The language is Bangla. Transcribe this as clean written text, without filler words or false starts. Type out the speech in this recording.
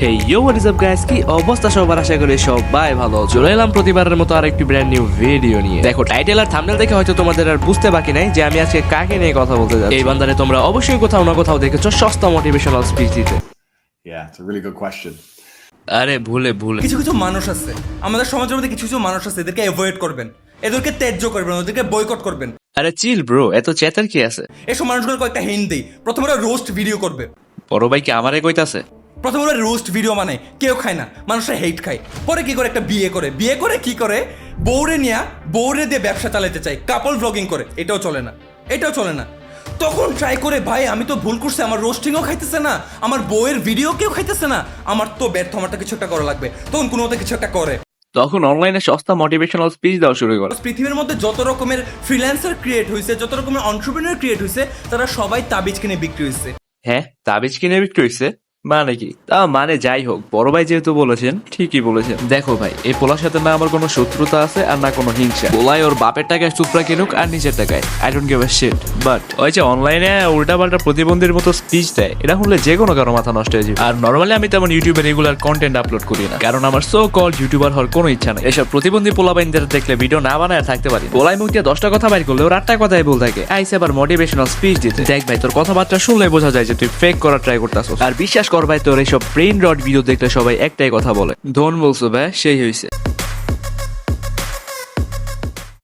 Hey you what is up guys, কি অবস্থা সবার? আশা করি সবাই ভালো। চলে এলাম প্রতিবারের মতো আরেকটি ব্র্যান্ড নিউ ভিডিও নিয়ে। দেখো টাইটেল আর থাম্বনেল দেখে হয়তো তোমাদের আর বুঝতে বাকি নাই যে আমি আজকে কাকে নিয়ে কথা বলতে যাচ্ছি। এই বান্দারে তোমরা অবশ্যই কোথাও না কোথাও দেখেছো সস্তা মোটিভেশনাল স্পিচ দিতে। Yeah, it's a really good question. আরে ভুলে কিছু কিছু মানুষ আছে আমাদের সমাজের মধ্যে, কিছু কিছু মানুষ আছে, এদেরকে অ্যাভয়েড করবেন, এদেরকে ত্যায্য করবেন, ওদেরকে বয়কট করবেন। আরে চিল ব্রো, এত চেতার কি আছে? এসব মানুষগুলো কয়েকটা হিন্ট দিই। প্রথমে ওরা রোস্ট ভিডিও করবে। বড় ভাই কি আমারে কইতাছে? প্রথমে ওরা রোস্ট ভিডিও মানে কেউ খায় না, মানুষরা হেট খায়। পরে কি করে একটা বিয়ে করে কি করে বউরে দিয়ে ব্যবসা চালাতে চায়, কাপল ব্লগিং করে। এটাও চলে না। তখন ট্রাই করে, ভাই আমি তো ভুল করছি, আমার রোস্টিংও খাইতেছে না, আমার বউয়ের ভিডিও কেউ খাইতেছে না, আমার তো ব্যর্থ, আমার তো কিছু একটা করা লাগবে। তখন কোনো মতে কিছু একটা করে। তখন অনলাইনে সস্তা মোটিভেশনাল স্পিচ দেওয়া শুরু করে। পৃথিবীর মধ্যে যত রকমের ফ্রিল্যান্সার ক্রিয়েট হয়েছে, যত রকমের এন্টারপ্রেনার ক্রিয়েট হয়েছে, তারা সবাই তাবিজ কিনে বিক্রি হয়েছে। হ্যাঁ, তাবিজ কিনে বিক্রি হইছে মানে কি? তা মানে যাই হোক, বড় ভাই যেহেতু বলেছেন ঠিকই বলেছেন। দেখো ভাই, এই পোলার সাথে না আমার কোনো শত্রুতা আছে আর না কোনো হিংসা। পোলাই ওর বাপের টাকায় সুপরা কিনুক আর নিজের টাকায়, I don't give a shit. But ওই যে অনলাইনে উল্টাপাল্টা প্রতিবন্ধীর মতো স্পিচ দেয়, এটা হলে যে কোনো কারো মাথা নষ্ট হয়ে যাবে। আর নর্মালি আমি তেমন ইউটিউবে রেগুলার কন্টেন্ট আপলোড করি না, কারণ আমার সো কল ইউটিউবার হওয়ার কোনো ইচ্ছা নেই। এসব প্রতিবন্ধী পোলাবাইনদের দেখলে ভিডিও না বানায় থাকতে পারি। পোলাই মুখ দিয়ে 10টা কথা বাইর করলে ওর 8টা কথাই বল থাকে, আইসে আবার মোটিভেশনাল স্পিচ দিতে। দেখ ভাই, তোর কথাবার্তা শুনলে বোঝা যায় যে তুই ফেক করার ট্রাই করতেছিস। আর বিশ্বাস কর ভাই, তোর এইসব ব্রেইন রট ভিডিও দেখলে সবাই একটাই কথা বলে, ধন বলছো ভাই, সেই হয়েছে।